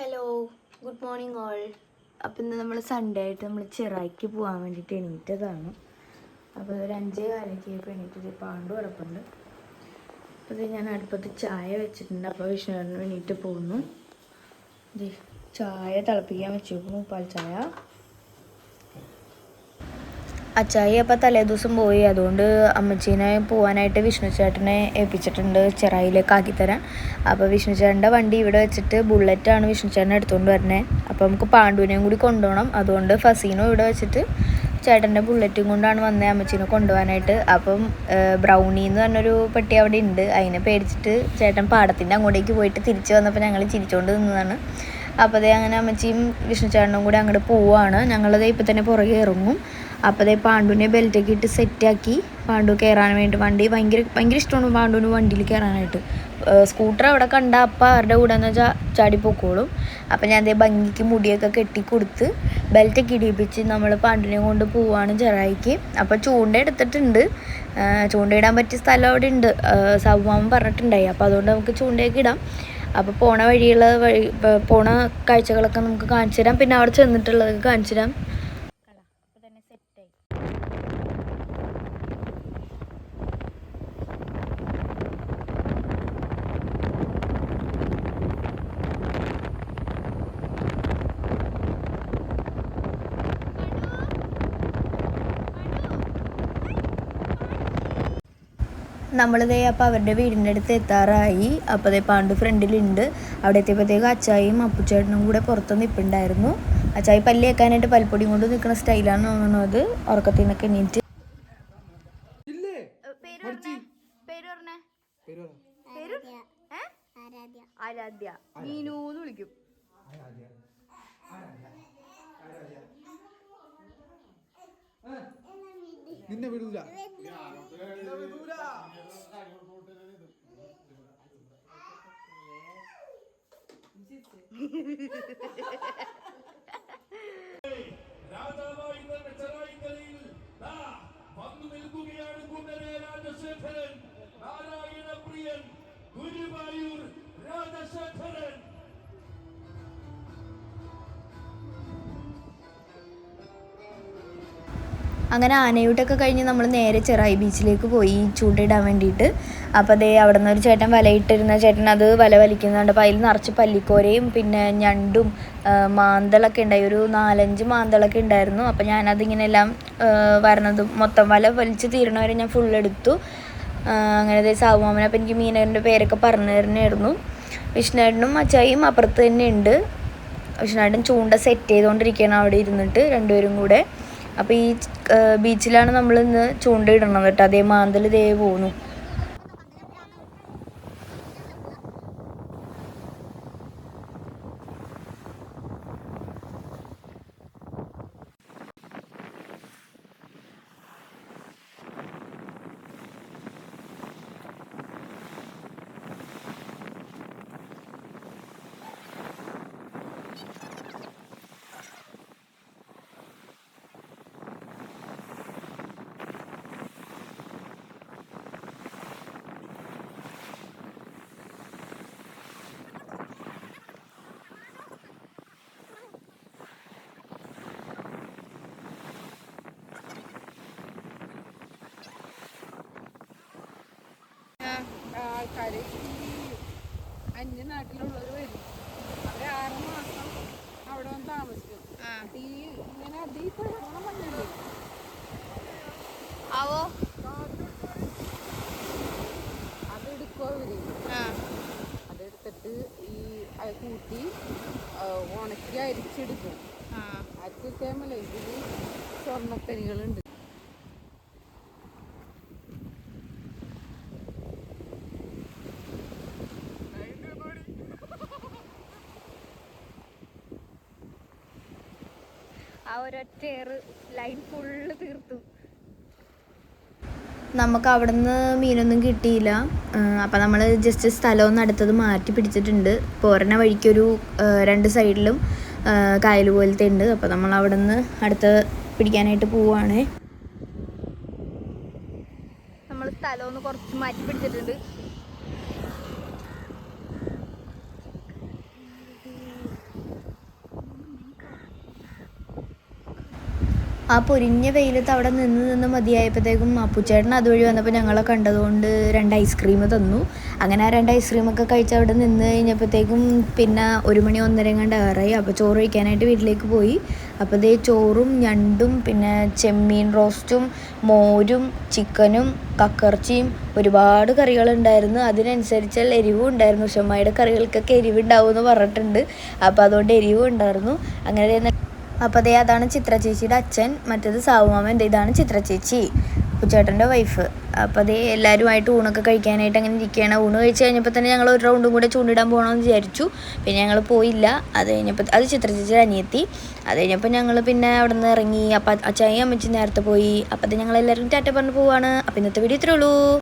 Hello, good morning all. അപ്പം ഇന്ന് നമ്മൾ സൺഡേ ആയിട്ട് നമ്മൾ ചിറായിക്ക് പോകാൻ വേണ്ടിയിട്ട് എണീറ്റതാണ്. അപ്പോൾ ഒരു 5:15 എണീറ്റത് പാണ്ടു കിടപ്പുണ്ട്. അപ്പോൾ ഇത് ഞാൻ അടുപ്പത്ത് ചായ വെച്ചിട്ടുണ്ട്. അപ്പോൾ വിഷ്ണുവിന് വേണ്ടിയിട്ട് പോകുന്നു. ചായ തിളപ്പിക്കാൻ വെച്ചിരിക്കുന്നു, പാൽ ചായ. അച്ചായി അപ്പോൾ തലേദിവസം പോയി, അതുകൊണ്ട് അമ്മച്ചീനെ പോകാനായിട്ട് വിഷ്ണു ചേട്ടനെ ഏൽപ്പിച്ചിട്ടുണ്ട് ചെറായിലേക്ക് ആക്കിത്തരാൻ. അപ്പോൾ വിഷ്ണു ചേട്ടൻ്റെ വണ്ടി ഇവിടെ വെച്ചിട്ട് ബുള്ളറ്റാണ് വിഷ്ണു ചേട്ടനെ എടുത്തുകൊണ്ട് വരുന്നത്. അപ്പോൾ നമുക്ക് പാണ്ഡുവിനെയും കൂടി കൊണ്ടുപോകണം. അതുകൊണ്ട് ഫസീനോ ഇവിടെ വെച്ചിട്ട് ചേട്ടൻ്റെ ബുള്ളറ്റും കൊണ്ടാണ് വന്നത് അമ്മച്ചീനെ കൊണ്ടുപോകാനായിട്ട്. അപ്പം ബ്രൗണി എന്ന് പറഞ്ഞൊരു പട്ടി അവിടെ ഉണ്ട്. അതിനെ പേടിച്ചിട്ട് ചേട്ടൻ പാടത്തിൻ്റെ അങ്ങോട്ടേക്ക് പോയിട്ട് തിരിച്ച് വന്നപ്പോൾ ഞങ്ങൾ ചിരിച്ചുകൊണ്ട് നിന്നതാണ്. അപ്പോൾ അതേ അങ്ങനെ അമ്മച്ചിയും വിഷ്ണു ചേട്ടനും കൂടി അങ്ങോട്ട് പോവുകയാണ്. ഞങ്ങളത് ഇപ്പം തന്നെ പുറകെ ഇറങ്ങും. അപ്പോൾ അതേ പാണ്ഡുവിനെ ബെൽറ്റൊക്കെ ഇട്ട് സെറ്റാക്കി പാണ്ഡു കയറാൻ വേണ്ടി. വണ്ടി ഭയങ്കര ഇഷ്ടമാണ് പാണ്ഡുവിന് വണ്ടിയിൽ കയറാനായിട്ട്. സ്കൂട്ടർ അവിടെ കണ്ട അപ്പം ആരുടെ കൂടെ എന്ന് വെച്ചാൽ ചാടിപ്പോക്കോളും. അപ്പം ഞാൻ അതേ ഭംഗിക്ക് മുടിയൊക്കെ കെട്ടിക്കൊടുത്ത് ബെൽറ്റൊക്കെ ഇടിപ്പിച്ച് നമ്മൾ പാണ്ഡുവിനെ കൊണ്ട് പോവുകയാണ് ചെറായിക്ക്. അപ്പോൾ ചൂണ്ട എടുത്തിട്ടുണ്ട്. ചൂണ്ടയിടാൻ പറ്റിയ സ്ഥലം അവിടെ ഉണ്ട്, സൗമാമൻ പറഞ്ഞിട്ടുണ്ടായി. അപ്പോൾ അതുകൊണ്ട് നമുക്ക് ചൂണ്ടയൊക്കെ ഇടാം. അപ്പോൾ പോണ കാഴ്ചകളൊക്കെ നമുക്ക് കാണിച്ചു തരാം. പിന്നെ അവിടെ ചെന്നിട്ടുള്ളതൊക്കെ കാണിച്ചു തരാം. നമ്മളിതേ അപ്പോൾ അവരുടെ വീടിൻ്റെ അടുത്ത് എത്താറായി. അപ്പോൾ അതേ പാണ്ഡു ഫ്രണ്ടിലുണ്ട്. അവിടെ എത്തിയപ്പോഴത്തേക്ക് അച്ചായിയും അപ്പുച്ചേട്ടനും കൂടെ പുറത്ത് നിൽപ്പുണ്ടായിരുന്നു. അച്ചായി പല്ല് വെക്കാനായിട്ട് പൽപ്പൊടിയും കൊണ്ട് നിൽക്കുന്ന സ്റ്റൈലാണ് തോന്നുന്നത്. ഉറക്കത്തിൽ നിന്നൊക്കെ എണീറ്റ് ആരാധ്യ മീനൂന്ന് വിളിക്കും. നിന്നെ വിടൂല. രാജാവായി ചെറായിക്കരയിൽ വന്നു നിൽക്കുകയാണ് കുണ്ടരെ രാജശേഖരൻ, നാരായണപ്രിയൻ, ഗുരുവായൂർ രാജശേഖരൻ. അങ്ങനെ ആനയൂട്ടൊക്കെ കഴിഞ്ഞ് നമ്മൾ നേരെ ചെറായി ബീച്ചിലേക്ക് പോയി ചൂണ്ടയിടാൻ വേണ്ടിയിട്ട്. അപ്പോൾ അതേ അവിടെ നിന്ന് ഒരു ചേട്ടൻ വലയിട്ടിരുന്ന ചേട്ടൻ അത് വല വലിക്കുന്നുണ്ട്. അപ്പോൾ അതിൽ നിറച്ച് പല്ലിക്കോരയും പിന്നെ ഞണ്ടും മാന്തളൊക്കെ ഉണ്ടായി. ഒരു 4-5 മാന്തളൊക്കെ ഉണ്ടായിരുന്നു. അപ്പോൾ ഞാനതിങ്ങനെ എല്ലാം വരണതും മൊത്തം വല വലിച്ച് തീരണവരെ ഞാൻ ഫുള്ളെടുത്തു. അങ്ങനെ സാവുമാമൻ അപ്പം എനിക്ക് മീനറിൻ്റെ പേരൊക്കെ പറഞ്ഞു തരുന്നായിരുന്നു. വിഷ്ണുവേട്ടനും അച്ചായിയും അപ്പുറത്ത് തന്നെ ഉണ്ട്. വിഷ്ണുവേട്ടൻ ചൂണ്ട സെറ്റ് ചെയ്തുകൊണ്ടിരിക്കുകയാണ് അവിടെ ഇരുന്നിട്ട് രണ്ടുപേരും കൂടെ. അപ്പോൾ ഈ ബീച്ചിലാണ് നമ്മളിന്ന് ചൂണ്ടയിടണം കേട്ടോ. അതേ മാന്തൽ ദേ പോന്നു. ആൾക്കാർ ഈ അന്യനാട്ടിലുള്ളവർ വരും. അവർ 6 മാസം അവിടെ വന്ന് താമസിക്കും. ഈ ഇങ്ങനെ ഈ പഴങ്ങളും വന്നില്ലേ അതെടുക്കും അവര്. അതെടുത്തിട്ട് ഈ കൂട്ടി ഉണക്കി അരിച്ചെടുക്കും. അരിച്ചെടുക്കാമല്ലേ ഇതിൽ സ്വർണ്ണത്തരികളുണ്ട്. ആ ഒരൊറ്റ ലൈൻ ഫുള്ള് തീർത്തു. നമുക്ക് അവിടെ നിന്ന് മീനൊന്നും കിട്ടിയില്ല. അപ്പം നമ്മൾ ജസ്റ്റ് സ്ഥലമൊന്നും അടുത്തത് മാറ്റി പിടിച്ചിട്ടുണ്ട്. പോരണ വഴിക്കൊരു 2 സൈഡിലും കായൽ പോലത്തെ ഉണ്ട്. അപ്പോൾ നമ്മൾ അവിടെ നിന്ന് അടുത്ത് പിടിക്കാനായിട്ട് പോവുകയാണ്. നമ്മൾ സ്ഥലമൊന്ന് കുറച്ച് മാറ്റി പിടിച്ചിട്ടുണ്ട്. ആ പൊരിഞ്ഞ വെയിലത്ത് അവിടെ നിന്ന് മതിയായപ്പോഴത്തേക്കും അപ്പുച്ചേട്ടൻ അതുവഴി വന്നപ്പോൾ ഞങ്ങളെ കണ്ടതുകൊണ്ട് 2 ഐസ്ക്രീം തന്നു. അങ്ങനെ ആ 2 ഐസ്ക്രീമൊക്കെ കഴിച്ച് അവിടെ നിന്ന് കഴിഞ്ഞപ്പോഴത്തേക്കും പിന്നെ 1 മണി 1:30 കണ്ട് ആറായി. അപ്പോൾ ചോറ് കഴിക്കാനായിട്ട് വീട്ടിലേക്ക് പോയി. അപ്പോൾ ഇതേ ചോറും ഞണ്ടും പിന്നെ ചെമ്മീൻ റോസ്റ്റും മോരും ചിക്കനും കക്കർച്ചിയും ഒരുപാട് കറികളുണ്ടായിരുന്നു. അതിനനുസരിച്ചുള്ള എരിവും ഉണ്ടായിരുന്നു. ഉഷമ്മയുടെ കറികൾക്കൊക്കെ എരിവുണ്ടാവുമെന്ന് പറഞ്ഞിട്ടുണ്ട്. അപ്പോൾ അതുകൊണ്ട് എരിവും ഉണ്ടായിരുന്നു. അങ്ങനെ അപ്പോൾ അതേ അതാണ് ചിത്ര ചേച്ചിയുടെ അച്ഛൻ, മറ്റേത് സാവുമാമൻ, ഇതാണ് ചിത്ര ചേച്ചി ഉച്ചേട്ടൻ്റെ വൈഫ്. അപ്പോൾ അതേ എല്ലാവരുമായിട്ട് ഊണൊക്കെ കഴിക്കാനായിട്ട് അങ്ങനെ ഇരിക്കുകയാണ്. ഊണ് കഴിച്ച് കഴിഞ്ഞപ്പോൾ തന്നെ ഞങ്ങൾ ഒരു റൗണ്ടും കൂടെ ചൂണ്ടിടാൻ പോകണമെന്ന് വിചാരിച്ചു. പിന്നെ ഞങ്ങൾ പോയില്ല. അത് കഴിഞ്ഞപ്പോൾ അത് ചിത്ര ചേച്ചിയുടെ അനിയത്തി. അത് കഴിഞ്ഞപ്പോൾ ഞങ്ങൾ പിന്നെ അവിടെ നിന്ന് ഇറങ്ങി. അപ്പോൾ അച്ചായും അമ്മച്ചി നേരത്തെ പോയി. അപ്പോൾ അത് ഞങ്ങളെല്ലാവരും ടാറ്റ പറഞ്ഞ് പോവാണ്. അപ്പോൾ ഇന്നത്തെ വീഡിയോ ഇത്രേ ഉള്ളൂ.